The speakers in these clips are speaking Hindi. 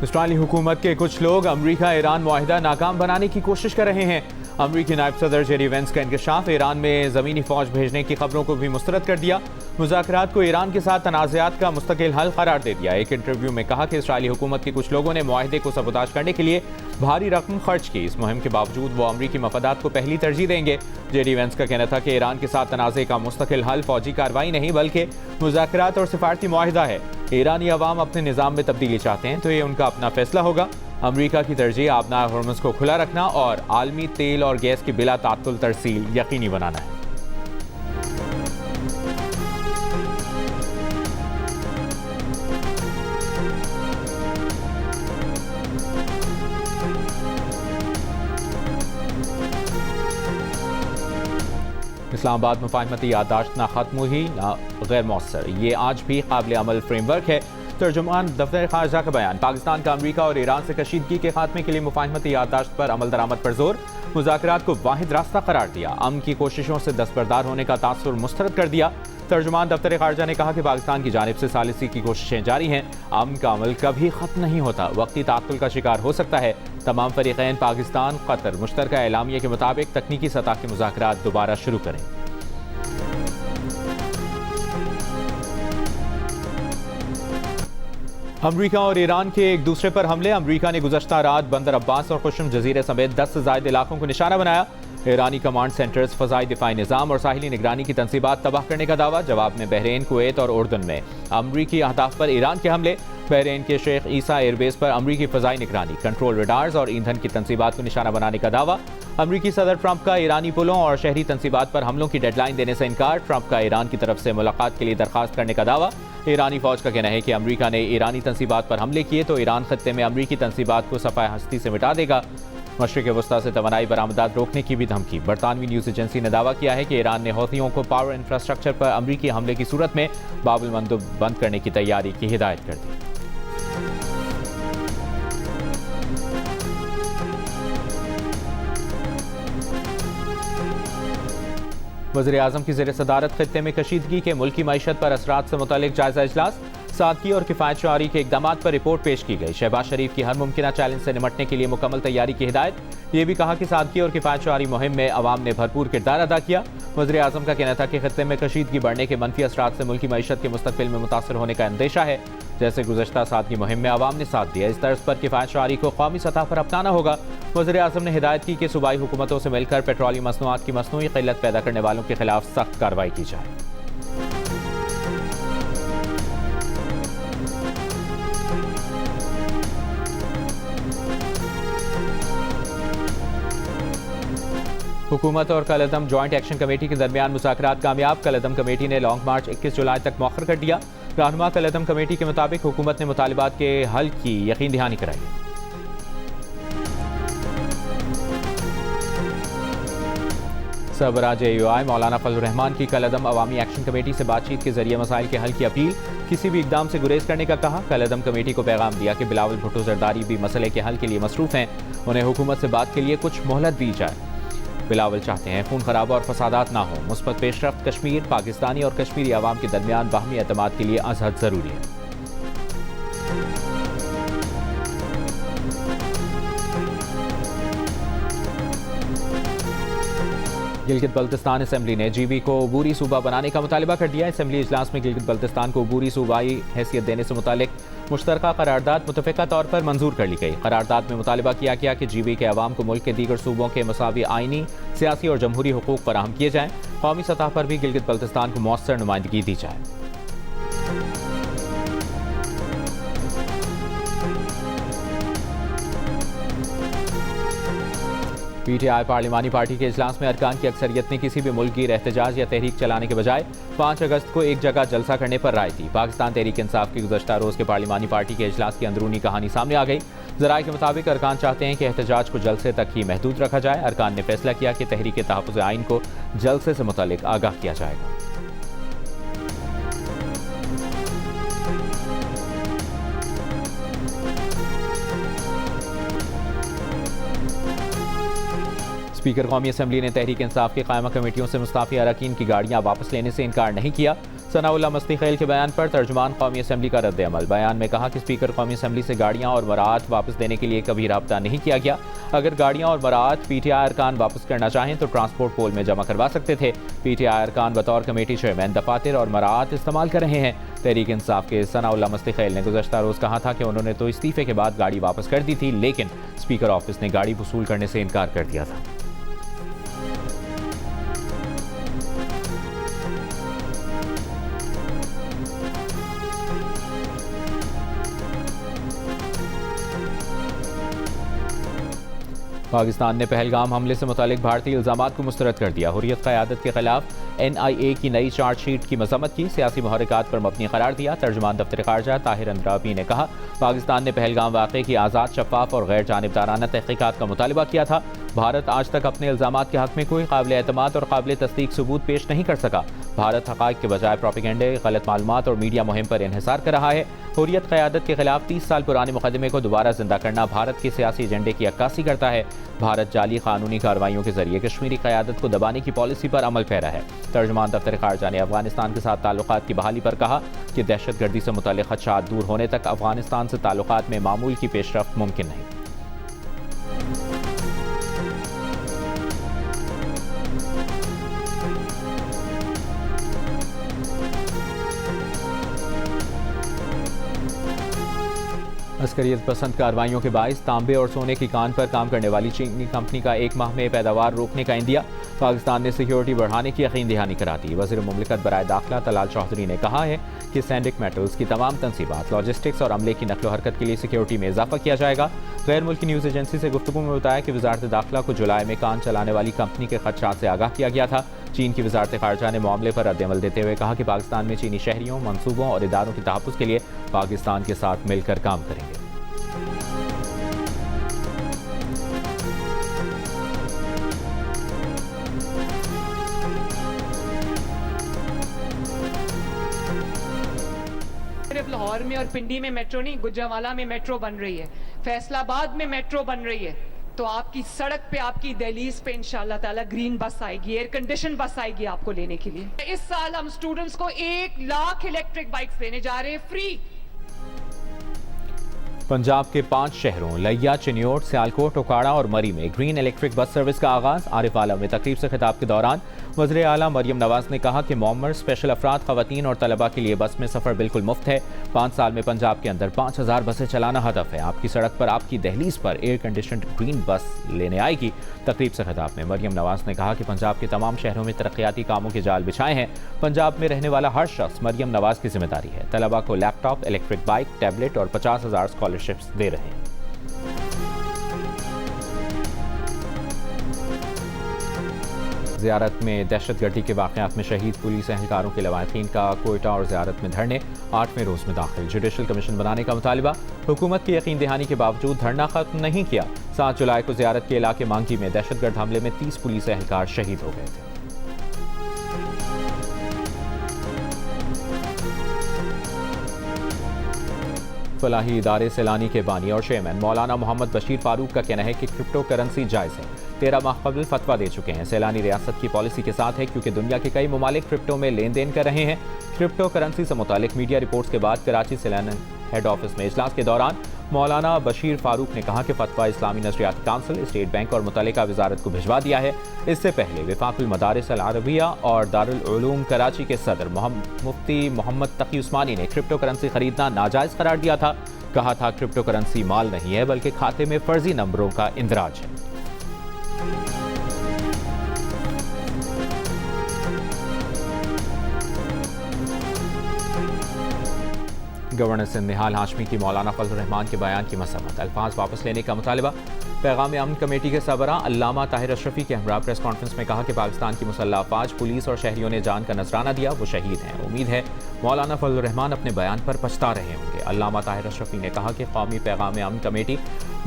इसराइली हुकूमत के कुछ लोग अमरीका ईरान मुआहिदा नाकाम बनाने की कोशिश कर रहे हैं। अमरीकी नायब सदर जेरी वेंस का इंकशाफ ईरान में ज़मीनी फ़ौज भेजने की खबरों को भी मुस्तरद कर दिया। मुज़ाकरात को ईरान के साथ तनाज़ात का मुस्तकिल हल करार दे दिया। एक इंटरव्यू में कहा कि इसराइली हुकूमत के कुछ लोगों ने मुआहिदे को सबूताज करने के लिए भारी रकम खर्च की। इस मुहिम के बावजूद वो अमरीकी मफादात को पहली तरजीह देंगे। जेरी वेंस का कहना था कि ईरान के साथ तनाज़े का मुस्तकिल हल फौजी कार्रवाई नहीं बल्कि मुज़ाकरात और सिफारती मुआहिदा है। ईरानी अवाम अपने निज़ाम में तब्दीली चाहते हैं तो ये उनका अपना फैसला होगा। अमरीका की तरजीह आबनार हॉर्मुज़ को खुला रखना और आलमी तेल और गैस की बिला तात्तुल तरसील यकीनी बनाना है। इस्लामाबाद मुफाहमती याददाश्त ना खत्म हुई ना गैर मौसर, ये आज भी काबिल अमल फ्रेमवर्क है। तर्जुमान दफ्तर खारजा का बयान। पाकिस्तान का अमरीका और ईरान से कशीदगी के खात्मे के लिए मुफाहमती याददाश्त पर अमल दरामद पर जोर। मुज़ाकरात को वाहिद रास्ता करार दिया। अमन की कोशिशों से दस्तबरदार होने का तासुर मुस्तरद कर दिया। तर्जुमान दफ्तर खारजा ने कहा कि पाकिस्तान की जानिब से सालिसी की कोशिशें जारी हैं। अमन का अमल कभी खत्म नहीं होता, वक्ती तात्तुल का शिकार हो सकता है। तमाम फरीक़ैन पाकिस्तान कतर मुश्तरका एलामिया के मुताबिक तकनीकी सतह के मुज़ाकरात दोबारा शुरू करें। अमरीका और ईरान के एक दूसरे पर हमले। अमरीका ने गुज़श्ता रात बंदर अब्बास और खुशम जजीरे समेत 10 से ज़ायद इलाकों को निशाना बनाया। ईरानी कमांड सेंटर्स, फ़ज़ाई दिफ़ाई निज़ाम और साहिली निगरानी की तनसीबात तबाह करने का दावा। जवाब में बहरीन, कुवैत और उर्दन में अमरीकी अहदाफ पर ईरान के हमले। बहरीन के शेख ईसा एयरबेस पर अमरीकी फ़ज़ाई निगरानी, कंट्रोल रडार्स और ईंधन की तनसीबात को निशाना बनाने का दावा। अमरीकी सदर ट्रंप का ईरानी पुलों और शहरी तनसीबात पर हमलों की डेडलाइन देने से इनकार। ट्रंप का ईरान की तरफ से मुलाकात के लिए दरखास्त करने का दावा। ईरानी फौज का कहना है कि अमरीका ने ईरानी तनसीबात पर हमले किए तो ईरान खत्ते में अमरीकी तनसीबात को सफ़ाए हस्ती से मिटा देगा। मशरिक़ वस्ता से तवानाई बरामदात रोकने की भी धमकी। बरतानवी न्यूज़ एजेंसी ने दावा किया है कि ईरान ने हौथियों को पावर इंफ्रास्ट्रक्चर पर अमरीकी हमले की सूरत में बाबुल मंदब बंद करने की तैयारी की हिदायत कर दी। वज़ीर-ए-आज़म की ज़ेर सदारत खित्ते में कशीदगी के मुल्की मईशत पर असरात से मुतालिक जायज़ा इजलास। सादगी और किफ़ायत शुआरी के इक़दाम पर रिपोर्ट पेश की गई। शहबाज शरीफ की हर मुमकिन चैलेंज से निमटने के लिए मुकम्मल तैयारी की हिदायत। ये भी कहा कि सादगी और किफ़ायत शुआरी मुहिम में अवाम ने भरपूर किरदार अदा किया। वज़ीर-ए-आज़म का कहना था कि खित्ते में कशीदगी बढ़ने के मनफी असरात से मुल्की मईशत के मुस्तक़बिल में मुतासर होने का अंदेशा है। जैसे गुज़श्ता सादगी मुहिम में अवाम ने साथ दिया, इस तर्ज पर किफ़ायत शुआरी को कौमी सतह पर अपनाना होगा। वज़ीर-ए-आज़म ने हिदायत की कि सूबाई हुकूमतों से मिलकर पेट्रोलियम मसनूआत की मसनूई क़िल्लत पैदा करने वालों के खिलाफ सख्त कार्रवाई की जाए। हुकूमत और कलअदम जॉइंट एक्शन कमेटी के दरमियान मुज़ाकरात कामयाब। कलअदम कमेटी ने लॉन्ग मार्च 21 जुलाई तक मौखर कर दिया। रहनुमा कलअदम कमेटी के मुताबिक हुकूमत ने मुतालिबात के हल की यकीन दहानी कराई। सरबराह AUI मौलाना फजलुर रहमान की कलअदम अवामी एक्शन कमेटी से बातचीत के जरिए मसाइल के हल की अपील। किसी भी इकदाम से गुरेज करने का कहा। कलअदम कमेटी को पैगाम दिया कि बिलावल भुट्टो जरदारी भी मसले के हल के लिए मसरूफ़ हैं, उन्हें हुकूमत से बात के लिए कुछ मोहलत दी जाए। बिलावल चाहते हैं खून खराबा और फसादात ना हो। मुस्बत पेशरफ्त कश्मीर, पाकिस्तानी और कश्मीरी अवाम के दरमियान बाहमी एतमाद के लिए अज़हद ज़रूरी है। गिलगित बल्तिस्तान असम्बली ने GB को अबूरी सूबा बनाने का मुतालिबा कर दिया। असम्बली इजलास में गिलगित बल्तिस्तान को अबूरी सूबाई हैसियत देने से मुतालिक मुश्तरका करारदाद मुतफ़िका तौर पर मंजूर कर ली गई। करारदाद में मुतालिबा किया गया कि GB के अवाम को मुल्क के दीगर सूबों के मसावी आइनी, सियासी और जमहूरी हुकूक फराहम किए जाएँ। कौमी सतह पर भी गिलगित बल्तिस्तान को मौसर नुमाइंदगी दी जाए। PTI पार्लिमानी पार्टी के इजलास में अरकान की अक्सरियत ने किसी भी मुल्क गिर एहतजाज या तहरीक चलाने के बजाय 5 अगस्त को एक जगह जलसा करने पर राय दी। पाकिस्तान तहरीक इंसाफ की गुज़श्ता रोज़ के पार्लिमानी पार्टी के इजलास की अंदरूनी कहानी सामने आ गई। ज़राए के मुताबिक अरकान चाहते हैं कि एहतजाज को जलसे तक ही महदूद रखा जाए। अरकान ने फैसला किया कि तहरीक तहफ़्फ़ुज़ आइन को जलसे से मुतल्लिक़ आगाह किया जाएगा। स्पीकर कौमी असम्बली ने तहरीक इंसाफ की कायमा कमेटियों से मुस्ताफ़ी अरकान की गाड़ियाँ वापस लेने से इनकार नहीं किया। सनाउल्लाह मस्तीखेल के बयान पर तर्जुमान कौमी असम्बली का रद्द अमल। बयान में कहा कि स्पीकर कौमी असम्बली से गाड़ियाँ और मराआत वापस देने के लिए कभी रब्ता नहीं किया गया। अगर गाड़ियाँ और मराआत PTI अरकान वापस करना चाहें तो ट्रांसपोर्ट पोल में जमा करवा सकते थे। PTI अरकान बतौर कमेटी चेयरमैन दफातर और मराआत इस्तेमाल कर रहे हैं। तहरीक इंसाफ के सनाउल्लाह मस्तीखेल ने गुज़श्ता रोज़ कहा था कि उन्होंने तो इस्तीफे के बाद गाड़ी वापस कर दी थी, लेकिन स्पीकर ऑफिस ने गाड़ी वसूल करने से इनकार कर दिया था। पाकिस्तान ने पहलगाम हमले से मुतालिक भारतीय इल्जामात को मुस्तरद कर दिया। हुर्रियत क़यादत के खिलाफ NIA की नई चार्जशीट की मजम्मत की, सियासी मुहर्रिकात पर मबनी करार दिया। तर्जुमान दफ्तर ख़ारजा ताहिर अंद्राबी ने कहा, पाकिस्तान ने पहलगाम वाक़े की आज़ाद, शफ़ाफ और गैर जानिबदाराना तहक़ीक़ात का मुतालबा किया था। भारत आज तक अपने इल्जामात के हक़ में कोई काबिल एतमाद और काबिल तस्दीक सबूत पेश नहीं कर सका। भारत हक़ाइक़ के बजाय प्रोपेगेंडे, गलत मालूमात और मीडिया मुहिम पर इन्हिसार कर रहा है। हुर्रियत क़यादत के खिलाफ 30 साल पुराने मुकदमे को दोबारा जिंदा करना भारत के सियासी एजेंडे की अक्कासी करता है। भारत जाली कानूनी कार्रवाइयों के जरिए कश्मीरी क़यादत को दबाने की पॉलिसी पर अमल पैरा है। तर्जुमान दफ्तर ख़ारजा ने अफगानिस्तान के साथ ताल्लुकात की बहाली पर कहा कि दहशतगर्दी से मुतल्लिक़ ख़दशात दूर होने तक अफगानिस्तान से ताल्लुकात में मामूल की पेशरफ्त मुमकिन नहीं। अस्करियत पसंद कार्रवाइयों के बाइस तांबे और सोने की कान पर काम करने वाली चीनी कंपनी का 1 माह में पैदावार रोकने का इंदिया। पाकिस्तान ने सिक्योरिटी बढ़ाने की यकीन दहानी करा दी। वज़ीर मुमलिकत बराए दाखिला तलाल चौधरी ने कहा है कि सैंडिक मेटल्स की तमाम तनसीबात, लॉजिस्टिक्स और अमले की नकलो हरकत के लिए सिक्योरिटी में इजाफा किया जाएगा। गैर मुल्की न्यूज़ एजेंसी से गुफ्तगू में बताया कि वज़ारत दाखिला को जुलाई में कान चलाने वाली कंपनी के खदशात से आगाह किया गया था। चीन की वज़ारत ख़ारजा ने मामले पर रद्द-ए-अमल देते हुए कहा कि पाकिस्तान में चीनी शहरियों, मनसूबों और इदारों के तहफ़्फ़ुज़ के लिए पाकिस्तान के साथ मिलकर काम करेंगे। सिर्फ लाहौर में और पिंडी में मेट्रो नहीं, गुजरावाला में मेट्रो बन रही है, फैसलाबाद में मेट्रो बन रही है। तो आपकी सड़क पे, आपकी दहलीज पे इंशाल्लाह ताला ग्रीन बस आएगी, एयर कंडीशन बस आएगी आपको लेने के लिए। इस साल हम स्टूडेंट्स को 1 लाख इलेक्ट्रिक बाइक्स देने जा रहे हैं फ्री। पंजाब के 5 शहरों लिया, चिन्योट, सियालकोट, ओकाड़ा और मरी में ग्रीन इलेक्ट्रिक बस सर्विस का आगाज। आरिफ आलम में तकरीब से खिताब के दौरान वज़ीर आला मरियम नवाज ने कहा कि मॉमर, स्पेशल अफराद, खवातीन और तलबा के लिए बस में सफ़र बिल्कुल मुफ्त है। 5 साल में पंजाब के अंदर 5000 बसें चलाना हदफ है। आपकी सड़क पर, आपकी दहलीज पर एयर कंडीशनड ग्रीन बस लेने आएगी। तकरीब से खिताब में मरियम नवाज ने कहा कि पंजाब के तमाम शहरों में तरक्याती कामों के जाल बिछाए हैं। पंजाब में रहने वाला हर शख्स मरियम नवाज की जिम्मेदारी है। तलबा को लैपटॉप, इलेक्ट्रिक बाइक, टैबलेट और 50,000 स्कॉलरशिप्स दे रहे हैं। ज़ियारत में दहशतगर्दी के वाक़यात में शहीद पुलिस एहलकारों के लवाहिकीन का कोयटा और ज़ियारत में धरने 8वें रोज़ में दाखिल। जुडिशल कमीशन बनाने का मुतालिबा, हुकूमत की यकीन दहानी के बावजूद धरना खत्म नहीं किया। 7 जुलाई को ज़ियारत के इलाके मांगी में दहशतगर्द हमले में 30 पुलिस एहलकार शहीद हो गए थे। फलाही इदारे सैलानी के बानी और चेयरमैन मौलाना मोहम्मद बशीर फारूक का कहना है कि क्रिप्टो करेंसी जायज़ है। 13 माह कबल फतवा दे चुके हैं। सैलानी रियासत की पॉलिसी के साथ है क्योंकि दुनिया के कई ममालिक क्रिप्टो में लेन देन कर रहे हैं। क्रिप्टो करेंसी से मुतालिक मीडिया रिपोर्ट्स के बाद कराची सैलानी हेड ऑफिस में इजलास के दौरान मौलाना बशीर फारूक ने कहा कि फतवा इस्लामी नशरियाती काउंसिल, स्टेट बैंक और मुतल्लिका वजारत को भिजवा दिया है। इससे पहले वफाकुल मदारिस अल अरबिया और दारुल उलूम कराची के सदर मुफ्ती मोहम्मद तकी उस्मानी ने क्रिप्टो करेंसी खरीदना नाजायज़ करार दिया था। कहा था क्रिप्टो करेंसी माल नहीं है बल्कि खाते में फर्जी नंबरों का इंदराज है। गवर्नर सिंध निहाल हाशमी की मौलाना फजल रहमान के बयान की मसम्मत, अल्फाज वापस लेने का मुतालबा। पैगाम अमन कमेटी के सरबरा अल्लामा ताहिर अशरफी के हमरा प्रेस कॉन्फ्रेंस में कहा कि पाकिस्तान की मुसल्लह अफवाज, पुलिस और शहरियों ने जान का नजराना दिया, वो शहीद हैं। उम्मीद है मौलाना फजल रहमान अपने बयान पर पछता रहे होंगे। अल्लामा ताहिर अशरफी ने कहा कि कौमी पैगाम अमन कमेटी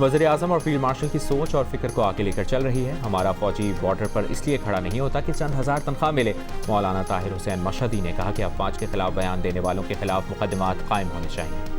वज़ीर आज़म और फील्ड मार्शल की सोच और फिक्र को आगे लेकर चल रही है। हमारा फौजी बॉर्डर पर इसलिए खड़ा नहीं होता कि चंद हज़ार तनख्वाह मिले। मौलाना ताहिर हुसैन मशहदी ने कहा कि अफवाज के खिलाफ बयान देने वालों के खिलाफ मुकदमात कायम होने चाहिए।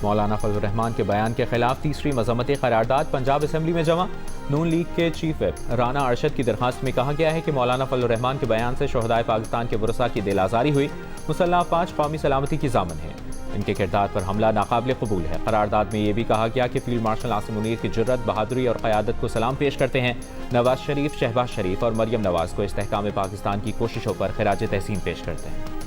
मौलाना फजल रहमान के बयान के खिलाफ तीसरी मजम्मती करारदाद पंजाब असम्बली में जमा। नून लीग के चीफ विप राना अरशद की दरखास्त में कहा गया है कि मौलाना फजल रहमान के बयान से शोहदाए पाकिस्तान के वरसा की दिल आजारी हुई। मुसल्लह अफवाज कौमी सलामती की जामन है। इनके किरदार पर हमला नाकाबिल कबूल है। करारदाद में यह भी कहा गया कि फील्ड मार्शल आसिम मुनीर की जुर्रत, बहादुरी और क़यादत को सलाम पेश करते हैं। नवाज शरीफ, शहबाज शरीफ और मरियम नवाज को इस्तेहकाम पाकिस्तान की कोशिशों पर खिराज तहसीन पेश करते हैं।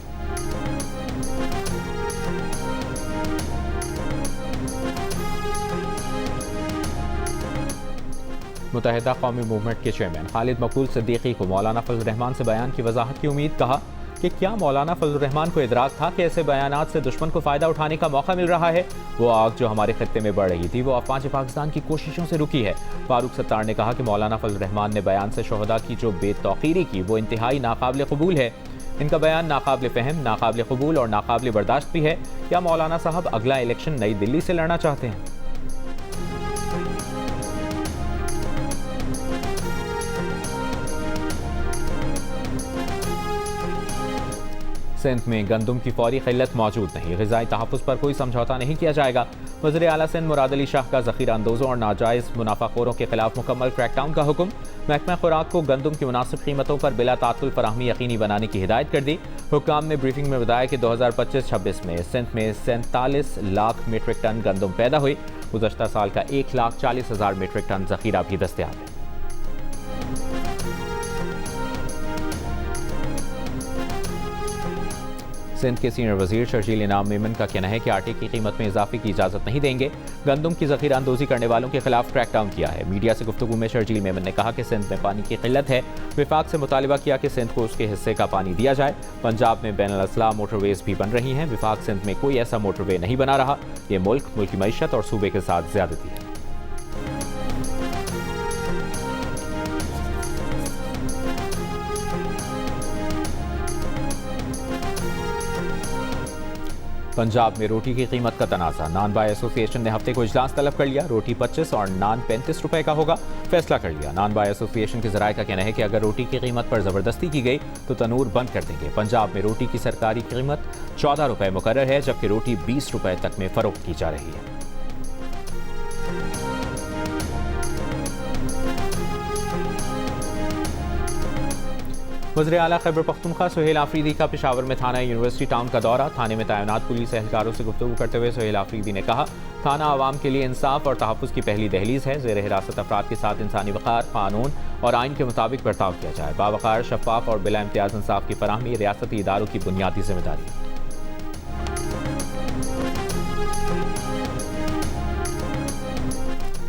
मुत्तहिदा कौमी मूवमेंट के चेयरमैन खालिद मकबूल सिद्दीकी को मौलाना फजल रहमान से बयान की वजाहत की उम्मीद। कहा कि क्या मौलाना फजल रहमान को इदराक था कि ऐसे बयानात से दुश्मन को फ़ायदा उठाने का मौका मिल रहा है। वो आग जो हमारे खत्ते में बढ़ रही थी वो अफवाज पाकिस्तान की कोशिशों से रुकी है। फारूक सत्तार ने कहा कि मौलाना फजल रहमान ने बयान से शोहदा की जो बेतौकीरी की वो इंतहाई नाकाबिल कबूल है। इनका बयान नाकाबिल फ़हम, नाकाबिल कबूल और नाकाबिल बर्दाश्त भी है। क्या मौलाना साहब अगला इलेक्शन नई दिल्ली से लड़ना चाहते हैं? सिंध में गंदम की फौरी किल्लत मौजूद नहीं। ग़िज़ाई तहफ़्फ़ुज़ पर कोई समझौता नहीं किया जाएगा। वज़ीर आला सिंध मुराद अली शाह का ज़ख़ीरा अंदोज़ों और नाजायज़ मुनाफ़ाखोरों के खिलाफ मुकम्मल क्रैकडाउन का हुक्म। महकमा खुराक को गंदम की मुनासिब कीमतों पर बिला तात्तुल फराहमी यकीनी बनाने की हिदायत कर दी। हुक्काम ने ब्रीफिंग में बताया कि 2025-26 में सिंध में 47 लाख मीट्रिक टन गंदम पैदा हुई। गुज़श्ता साल का 1,40,000 मीट्रिक टन ज़ख़ीरा भी दस्तयाब है। सिंध के सीनियर वजीर शर्जील इनाम मेमन का कहना है कि आटे की कीमत में इजाफे की इजाज़त नहीं देंगे। गंदम की ज़ख़ीरा अंदोज़ी करने वालों के खिलाफ क्रैकडाउन किया है। मीडिया से गुफ्तगू में शर्जील मेमन ने कहा कि सिंध में पानी की किल्लत है। विफाक से मुतालिबा किया कि सिंध को उसके हिस्से का पानी दिया जाए। पंजाब में बैनुल अज़ला मोटरवेज़ भी बन रही हैं। विफाक सिंध में कोई ऐसा मोटरवे नहीं बना रहा। ये मुल्क की मईशत और सूबे के साथ ज़्यादती है। पंजाब में रोटी की कीमत का तनाज़ा। नान बाय एसोसिएशन ने हफ्ते को इजलास तलब कर लिया। रोटी 25 और नान 35 रुपए का होगा, फैसला कर लिया। नान बाय एसोसिएशन के ज़राए का कहना है कि अगर रोटी की कीमत पर ज़बरदस्ती की गई तो तनूर बंद कर देंगे। पंजाब में रोटी की सरकारी कीमत 14 रुपए मुकर्रर है, जबकि रोटी 20 रुपए तक में फ़रोख्त की जा रही है। वज़ीर आला खैबर पख्तूनख्वा सुहेल आफरीदी का पेशावर में थाना यूनिवर्सिटी टाउन का दौरा। थाने में तैनात पुलिस एहलकारों से गुफ्तगू करते हुए सुहेल आफरीदी ने कहा, थाना आवाम के लिए इंसाफ और तहफ़्फ़ुज़ की पहली दहलीज़ है। ज़ेर हिरासत अफराद के साथ इंसानी वक़ार, कानून और आइन के मुताबिक बर्ताव किया जाए। बावक़ार, शफ़ाफ़ और बिला इम्तियाज़ इंसाफ की फराहमी रियासती इदारों की बुनियादी जिम्मेदारी है।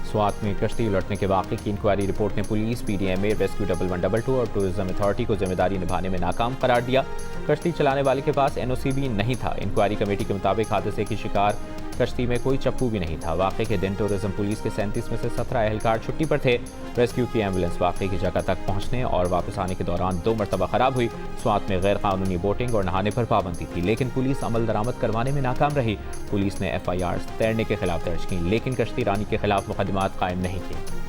स्वात में कश्ती उलटने के वाक़े की इंक्वायरी रिपोर्ट में पुलिस, PDMA, रेस्क्यू 1112 और टूरिज्म अथॉरिटी को जिम्मेदारी निभाने में नाकाम करार दिया। कश्ती चलाने वाले के पास NOC भी नहीं था। इंक्वायरी कमेटी के मुताबिक हादसे की शिकार कश्ती में कोई चप्पू भी नहीं था। वाक़े के दिन टूरिज्म पुलिस के 37 में से 17 एहलकार छुट्टी पर थे। रेस्क्यू की एम्बुलेंस वाक़े की जगह तक पहुंचने और वापस आने के दौरान 2 मरतबा ख़राब हुई। स्वात में गैर कानूनी बोटिंग और नहाने पर पाबंदी थी, लेकिन पुलिस अमल दरामद करवाने में नाकाम रही। पुलिस ने FIR तैरने के खिलाफ दर्ज की, लेकिन कश्ती रानी के खिलाफ मुकदमात कायम नहीं किए।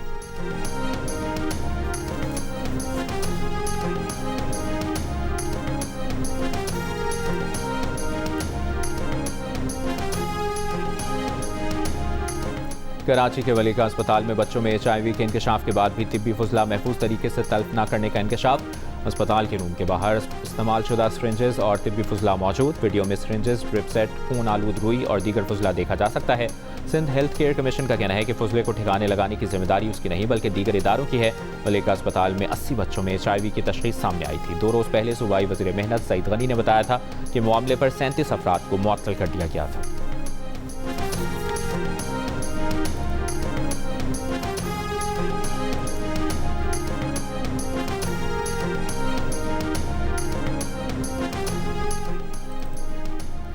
कराची के वलीका अस्पताल में बच्चों में HIV के इंकशाफ के बाद भी तिब्बी फुजला महफूज तरीके से तल्फ न करने का इंकशाफ। अस्पताल के रूम के बाहर इस्तेमाल शुदा सिरिंजेस और तिब्बी फुजला मौजूद। वीडियो में सिरिंजेस, ड्रिप सेट, खून आलूद रुई और दीगर फुजला देखा जा सकता है। सिंध हेल्थ केयर कमीशन का कहना है कि फुजले को ठिकाने लगाने की जिम्मेदारी उसकी नहीं बल्कि दीगर इदारों की है। वलीका अस्पताल में 80 बच्चों में HIV की तशखीस सामने आई थी। 2 रोज़ पहले सूबाई वज़ीर मेहनत सईद गनी ने बताया था कि मामले पर 37 अफराद को मुअत्तल कर दिया गया था।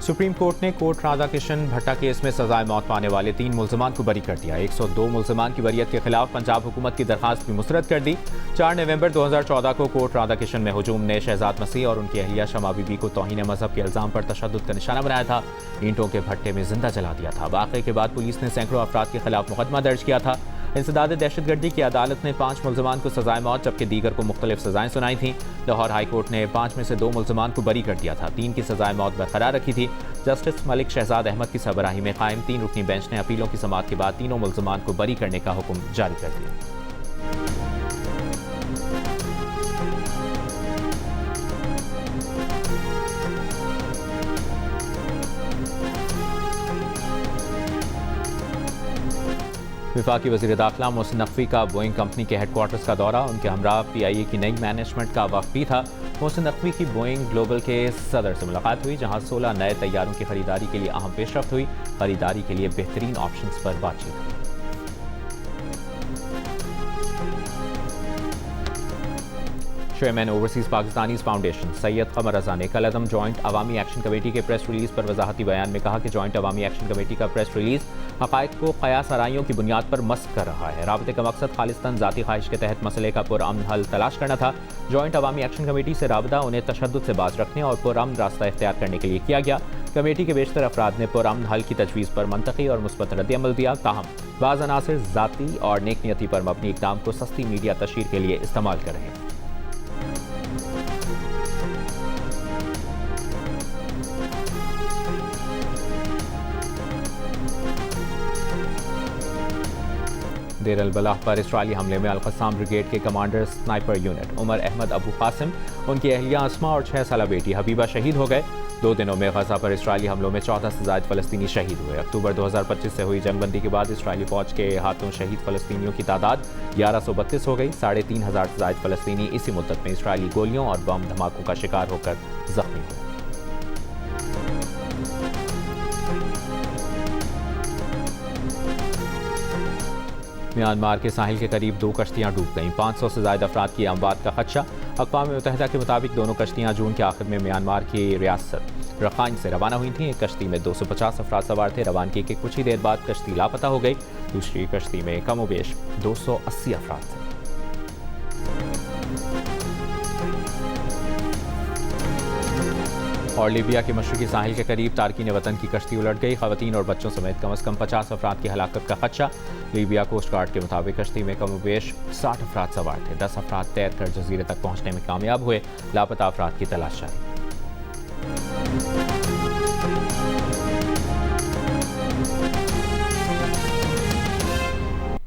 सुप्रीम कोर्ट ने कोर्ट राधाकिशन भट्टा केस में सजाए मौत पाने वाले 3 मुल्ज़िमान को बरी कर दिया। 102 मुल्ज़िमान की बरियत के खिलाफ पंजाब हुकूमत की दरखास्त भी मुस्तरद कर दी। 4 नवंबर 2014 को कोर्ट राधाकिशन में हुजूम ने शहजाद मसीह और उनकी अहलिया शमा बीबी को तौहीन मजहब के इल्ज़ाम पर तशद्दुद का निशाना बनाया था। ईंटों के भट्टे में जिंदा जला दिया था। वाक़े के बाद पुलिस ने सैकड़ों अफराद के खिलाफ मुकदमा दर्ज किया था। इंसदाद दहशतगर्दी की अदालत ने 5 मुल्ज़मान को सजाए मौत जबकि दीगर को मुख्तलिफ सजाएं सुनाई थीं। लाहौर हाई कोर्ट ने 5 में से 2 मुल्ज़मान को बरी कर दिया था, 3 की सजाए मौत बरकरार रखी थी। जस्टिस मलिक शहजाद अहमद की सरबराही में कायम 3 रुकनी बेंच ने अपीलों की समाअत के बाद तीनों मुल्ज़मान को बरी करने का हुक्म जारी कर दिया। वफाकी वज़ीर दाखिला मोहसिन नकवी का बोइंग कंपनी के हेडक्वार्टर्स का दौरा, उनके हमरा PIA की नई मैनेजमेंट का वक्त भी था। मोहसिन नकवी की बोइंग ग्लोबल के सदर से मुलाकात हुई, जहां 16 नए तैयारों की खरीदारी के लिए अहम पेशरफ्त हुई। खरीदारी के लिए बेहतरीन ऑप्शंस पर बातचीत हुई। Chairman overseas Pakistanis foundation Syed Qamar Raza ने कल अदम जॉइंट अवामी एक्शन कमेटी के प्रेस रिलीज पर वजाहती बयान में कहा कि जॉइंट अवामी एक्शन कमेटी का प्रेस रिलीज हक़ाइक़ को क़यास आराइयों की बुनियाद पर मस्क कर रहा है। राबते का मकसद खालिस्तान ज़ाती ख्वाहिश के तहत मसले का पुरअमन हल तलाश करना था। जॉइंट अवामी एक्शन कमेटी से राबता उन्हें तशद्दुद से बाज रखने और पुरअमन रास्ता इख्तियार करने के लिए किया गया। कमेटी के बेशतर अफराद ने पुरअमन हल की तजवीज़ पर मंतकी और मुस्बत रद्द-ए-अमल दिया। ताहम बाज़ अनासिर ज़ाती और नेकनियती पर मबनी इक़दाम को सस्ती मीडिया तशहीर के लिए इस्तेमाल कर रहे हैं। देर अल-बलाह पर इसराइली हमले में अल-क़स्साम ब्रिगेड के commander sniper unit Umar Ahmad Abu Qasim, उनकी अहलिया अस्मा और 6 साला बेटी हबीबा शहीद हो गए। 2 दिनों में गजा पर इसराइली हमलों में 14 से ज़ायद फ़लस्तीनी शहीद हुए। अक्टूबर 2025 से हुई जंगबंदी के बाद इसराइली फ़ौज के हाथों शहीद फ़लस्तीनियों की तादाद 1132 हो गई। 3500 से ज़ायद फ़लस्तीनी इसी मुद्दत में इसराइली गोलियों और बम धमाकों का शिकार होकर जख्मी हुए। म्यांमार के साहिल के करीब 2 कश्तियां डूब गईं। 500 से ज़ायद अफराद की अमवात का खदशा। अक़वाम मुत्तहिदा के मुताबिक दोनों कश्तियां जून के आखिर में म्यांमार की रियासत रखाइन से रवाना हुई थीं। एक कश्ती में 250 अफराद सवार थे। रवानगी के कुछ ही देर बाद कश्ती लापता हो गई। दूसरी कश्ती में कमोबेश 280 अफराद थे। और लीबिया के मशरकी साहिल के करीब तारकीन वतन की कश्ती उलट गई। ख़वातीन और बच्चों समेत कम से कम 50 अफराद की हलाकत का खदशा। लीबिया कोस्ट गार्ड के मुताबिक कश्ती में कमोबेश 60 अफराद सवार थे। 10 अफराद तैर कर जजीरे तक पहुंचने में कामयाब हुए। लापता अफराद की तलाश जारी।